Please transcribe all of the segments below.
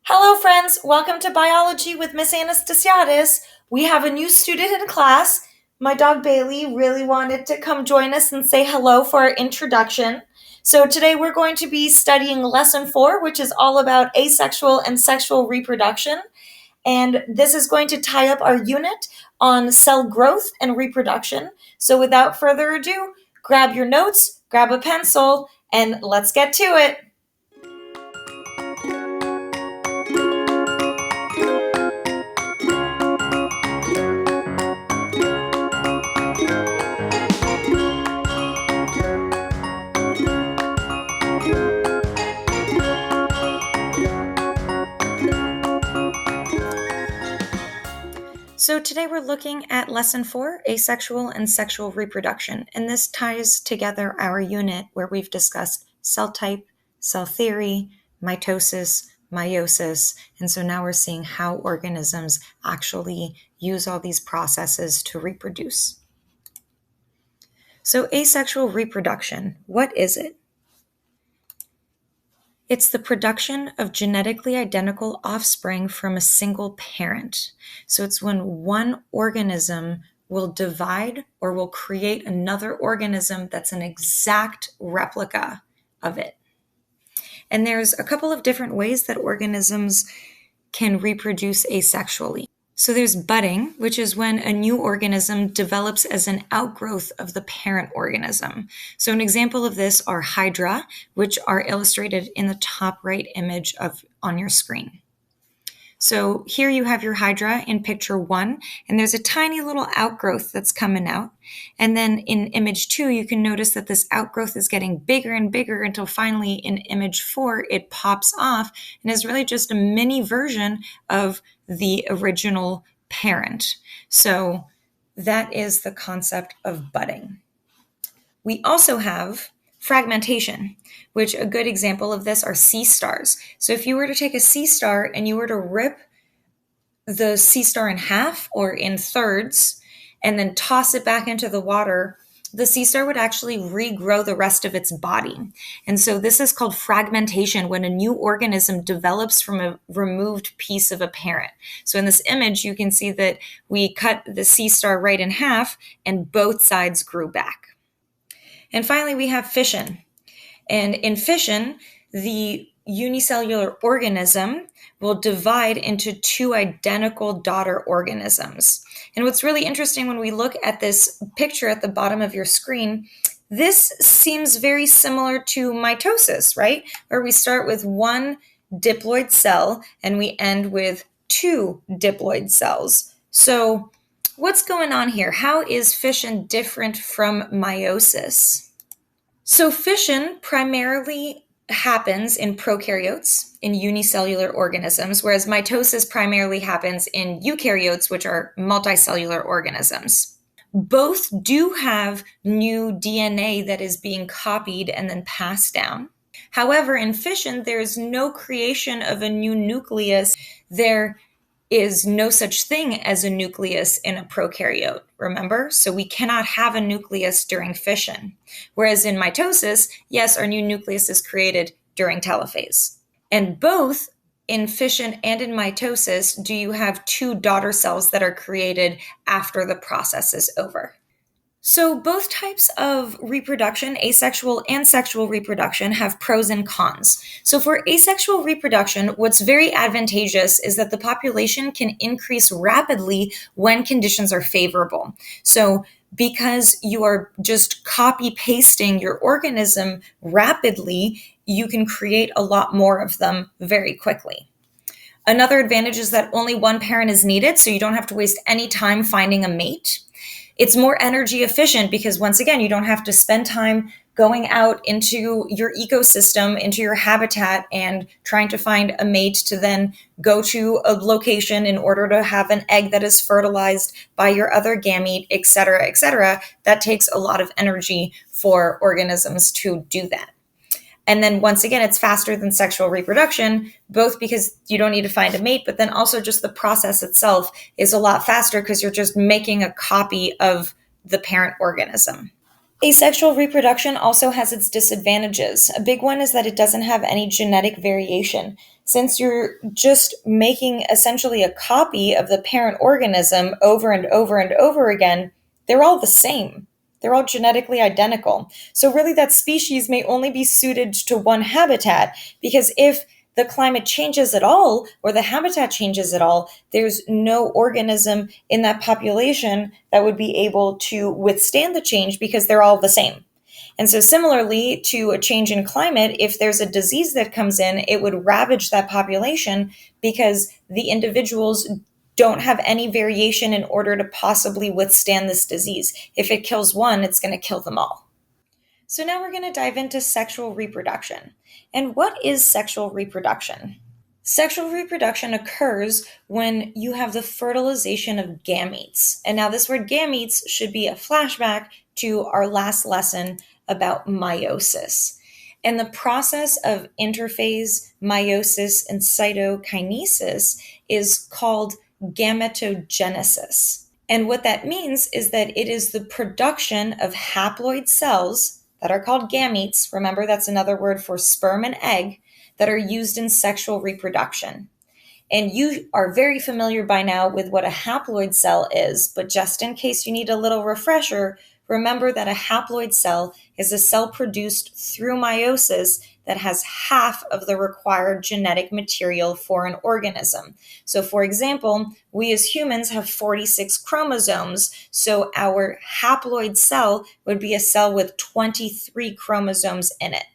Hello, friends. Welcome to Biology with Miss Anastasiadis. We have a new student in class. My dog Bailey really wanted to come join us and say hello for our introduction. So today we're going to be studying Lesson 4, which is all about asexual and sexual reproduction. And this is going to tie up our unit on cell growth and reproduction. So without further ado, grab your notes, grab a pencil, and let's get to it. So today we're looking at Lesson 4, Asexual and Sexual Reproduction, and this ties together our unit where we've discussed cell type, cell theory, mitosis, meiosis, and so now we're seeing how organisms actually use all these processes to reproduce. So asexual reproduction, what is it? It's the production of genetically identical offspring from a single parent. So it's when one organism will divide or will create another organism that's an exact replica of it. And there's a couple of different ways that organisms can reproduce asexually. So there's budding, which is when a new organism develops as an outgrowth of the parent organism. So an example of this are hydra, which are illustrated in the top right image on your screen. So here you have your hydra in picture 1, and there's a tiny little outgrowth that's coming out. And then in image 2, you can notice that this outgrowth is getting bigger and bigger until finally in image 4, it pops off and is really just a mini version of the original parent. So that is the concept of budding. We also have fragmentation, which a good example of this are sea stars. So if you were to take a sea star and you were to rip the sea star in half or in thirds and then toss it back into the water, the sea star would actually regrow the rest of its body. And so this is called fragmentation, when a new organism develops from a removed piece of a parent. So in this image, you can see that we cut the sea star right in half and both sides grew back. And finally, we have fission. And in fission, the unicellular organism will divide into two identical daughter organisms. And what's really interesting when we look at this picture at the bottom of your screen, this seems very similar to mitosis, right? Where we start with one diploid cell and we end with two diploid cells. So what's going on here? How is fission different from meiosis? So fission primarily happens in prokaryotes, in unicellular organisms, whereas mitosis primarily happens in eukaryotes, which are multicellular organisms. Both do have new DNA that is being copied and then passed down. However, in fission, there is no creation of a new nucleus. There is no such thing as a nucleus in a prokaryote, remember? So we cannot have a nucleus during fission. Whereas in mitosis, yes, our new nucleus is created during telophase. And both in fission and in mitosis, do you have two daughter cells that are created after the process is over. So both types of reproduction, asexual and sexual reproduction, have pros and cons. So for asexual reproduction, what's very advantageous is that the population can increase rapidly when conditions are favorable. So because you are just copy pasting your organism rapidly, you can create a lot more of them very quickly. Another advantage is that only one parent is needed, so you don't have to waste any time finding a mate. It's more energy efficient because, once again, you don't have to spend time going out into your ecosystem, into your habitat, and trying to find a mate to then go to a location in order to have an egg that is fertilized by your other gamete, et cetera, et cetera. That takes a lot of energy for organisms to do that. And then once again, it's faster than sexual reproduction, both because you don't need to find a mate, but then also just the process itself is a lot faster because you're just making a copy of the parent organism. Asexual reproduction also has its disadvantages. A big one is that it doesn't have any genetic variation. Since you're just making essentially a copy of the parent organism over and over and over again, they're all the same. They're all genetically identical. So, really, that species may only be suited to one habitat because if the climate changes at all or the habitat changes at all, there's no organism in that population that would be able to withstand the change because they're all the same. And so, similarly to a change in climate, if there's a disease that comes in, it would ravage that population because the individuals don't have any variation in order to possibly withstand this disease. If it kills one, it's going to kill them all. So now we're going to dive into sexual reproduction. And what is sexual reproduction? Sexual reproduction occurs when you have the fertilization of gametes. And now, this word gametes should be a flashback to our last lesson about meiosis. And the process of interphase, meiosis, and cytokinesis is called gametogenesis. And what that means is that it is the production of haploid cells that are called gametes. Remember, that's another word for sperm and egg that are used in sexual reproduction. And you are very familiar by now with what a haploid cell is, but just in case you need a little refresher, remember that a haploid cell is a cell produced through meiosis that has half of the required genetic material for an organism. So, for example, we as humans have 46 chromosomes, so our haploid cell would be a cell with 23 chromosomes in it.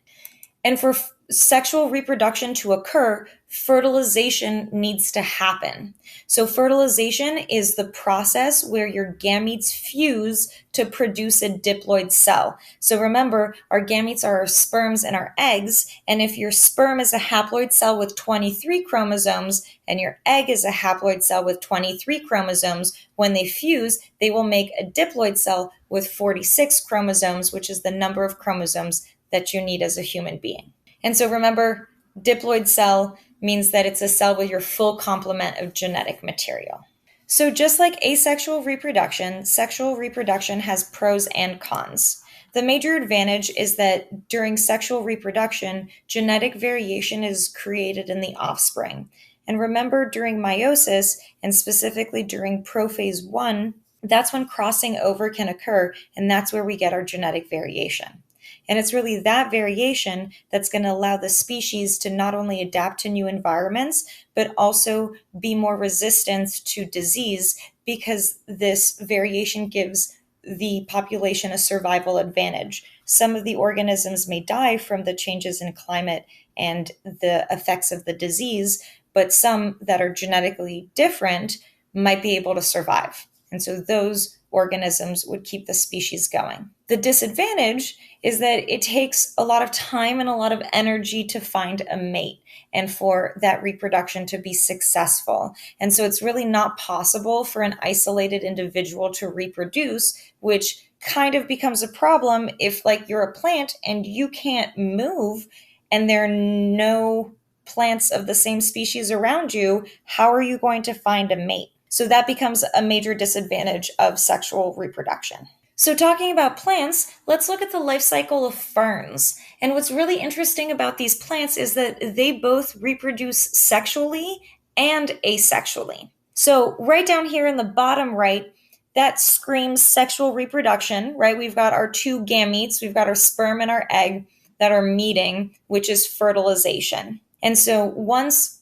And for sexual reproduction to occur, fertilization needs to happen. So fertilization is the process where your gametes fuse to produce a diploid cell. So remember, our gametes are our sperms and our eggs, and if your sperm is a haploid cell with 23 chromosomes and your egg is a haploid cell with 23 chromosomes, when they fuse, they will make a diploid cell with 46 chromosomes, which is the number of chromosomes that you need as a human being. And so remember, diploid cell means that it's a cell with your full complement of genetic material. So just like asexual reproduction, sexual reproduction has pros and cons. The major advantage is that during sexual reproduction, genetic variation is created in the offspring. And remember, during meiosis, and specifically during prophase 1, that's when crossing over can occur, and that's where we get our genetic variation. And it's really that variation that's going to allow the species to not only adapt to new environments, but also be more resistant to disease because this variation gives the population a survival advantage. Some of the organisms may die from the changes in climate and the effects of the disease, but some that are genetically different might be able to survive. And so those organisms would keep the species going. The disadvantage is that it takes a lot of time and a lot of energy to find a mate and for that reproduction to be successful. And so it's really not possible for an isolated individual to reproduce, which kind of becomes a problem if, like, you're a plant and you can't move and there are no plants of the same species around you. How are you going to find a mate? So that becomes a major disadvantage of sexual reproduction. So talking about plants, let's look at the life cycle of ferns. And what's really interesting about these plants is that they both reproduce sexually and asexually. So right down here in the bottom right, that screams sexual reproduction, right? We've got our two gametes, we've got our sperm and our egg that are meeting, which is fertilization. And so once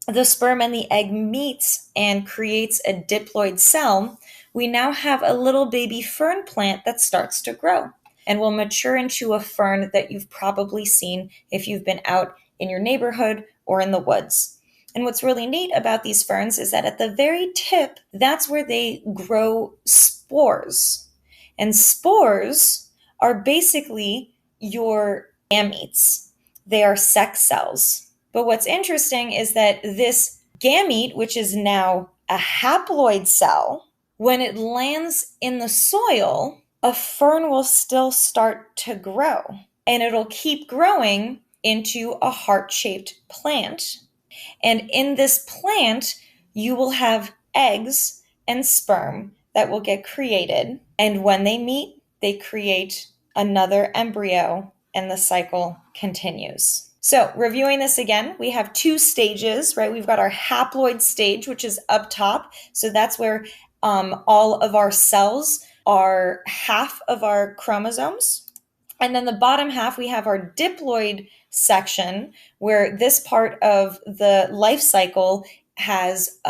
the sperm and the egg meets and creates a diploid cell, we now have a little baby fern plant that starts to grow and will mature into a fern that you've probably seen if you've been out in your neighborhood or in the woods. And what's really neat about these ferns is that at the very tip, that's where they grow spores. And spores are basically your gametes. They are sex cells. But what's interesting is that this gamete, which is now a haploid cell, when it lands in the soil, a fern will still start to grow. And it'll keep growing into a heart-shaped plant. And in this plant, you will have eggs and sperm that will get created. And when they meet, they create another embryo, and the cycle continues. So reviewing this again, we have two stages, right? We've got our haploid stage, which is up top. So that's where all of our cells are half of our chromosomes. And then the bottom half, we have our diploid section, where this part of the life cycle has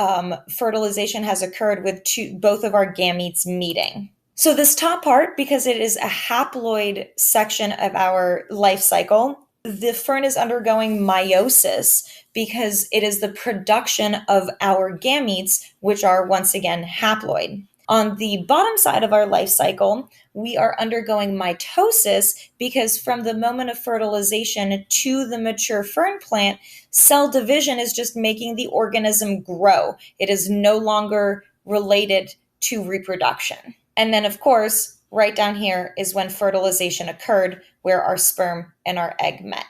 fertilization has occurred with both of our gametes meeting. So this top part, because it is a haploid section of our life cycle, the fern is undergoing meiosis because it is the production of our gametes, which are once again haploid. On the bottom side of our life cycle, we are undergoing mitosis because from the moment of fertilization to the mature fern plant, cell division is just making the organism grow. It is no longer related to reproduction. And then, of course, right down here is when fertilization occurred, where our sperm and our egg met.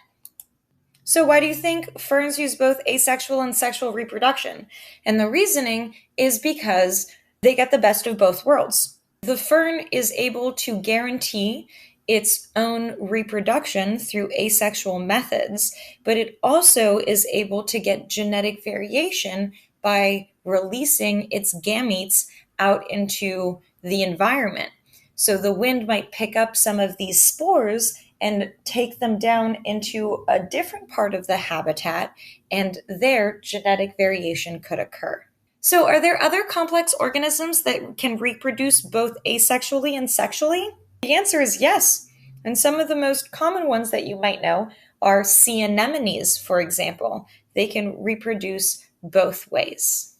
So why do you think ferns use both asexual and sexual reproduction? And the reasoning is because they get the best of both worlds. The fern is able to guarantee its own reproduction through asexual methods, but it also is able to get genetic variation by releasing its gametes out into the environment. So the wind might pick up some of these spores and take them down into a different part of the habitat, and there genetic variation could occur. So are there other complex organisms that can reproduce both asexually and sexually? The answer is yes. And some of the most common ones that you might know are sea anemones, for example. They can reproduce both ways.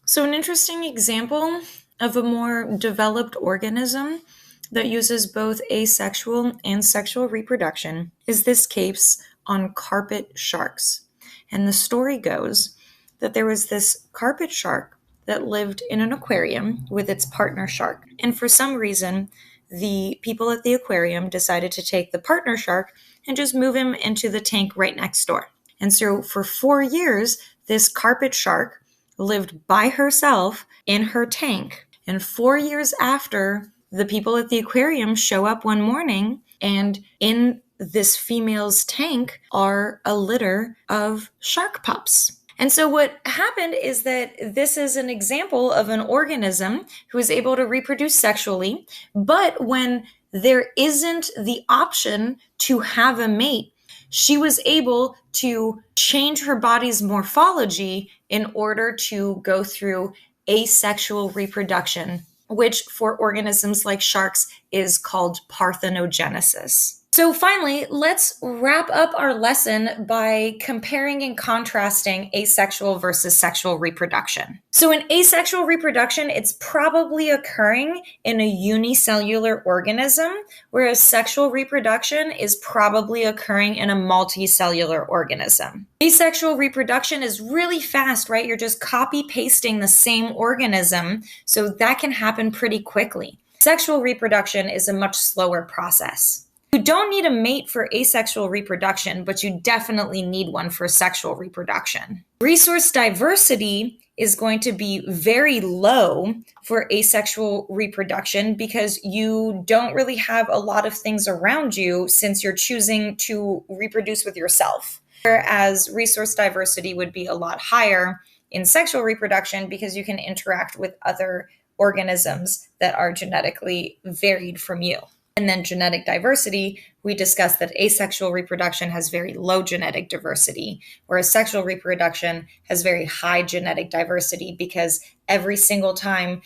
So an interesting example of a more developed organism that uses both asexual and sexual reproduction is this case on carpet sharks. And the story goes that there was this carpet shark that lived in an aquarium with its partner shark. And for some reason, the people at the aquarium decided to take the partner shark and just move him into the tank right next door. And so for 4 years, this carpet shark lived by herself in her tank. And 4 years after, the people at the aquarium show up one morning, and in this female's tank are a litter of shark pups. And so what happened is that this is an example of an organism who is able to reproduce sexually, but when there isn't the option to have a mate, she was able to change her body's morphology in order to go through asexual reproduction, which for organisms like sharks is called parthenogenesis. So finally, let's wrap up our lesson by comparing and contrasting asexual versus sexual reproduction. So in asexual reproduction, it's probably occurring in a unicellular organism, whereas sexual reproduction is probably occurring in a multicellular organism. Asexual reproduction is really fast, right? You're just copy pasting the same organism, so that can happen pretty quickly. Sexual reproduction is a much slower process. You don't need a mate for asexual reproduction, but you definitely need one for sexual reproduction. Resource diversity is going to be very low for asexual reproduction because you don't really have a lot of things around you since you're choosing to reproduce with yourself. Whereas resource diversity would be a lot higher in sexual reproduction because you can interact with other organisms that are genetically varied from you. And then genetic diversity, we discussed that asexual reproduction has very low genetic diversity, whereas sexual reproduction has very high genetic diversity because every single time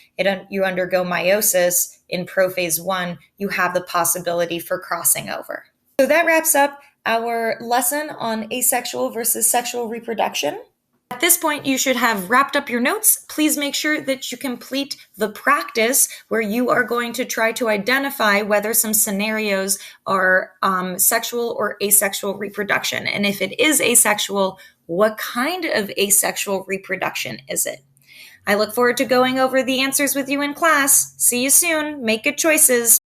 you undergo meiosis in prophase 1, you have the possibility for crossing over. So that wraps up our lesson on asexual versus sexual reproduction. At this point, you should have wrapped up your notes. Please make sure that you complete the practice where you are going to try to identify whether some scenarios are sexual or asexual reproduction. And if it is asexual, what kind of asexual reproduction is it? I look forward to going over the answers with you in class. See you soon. Make good choices.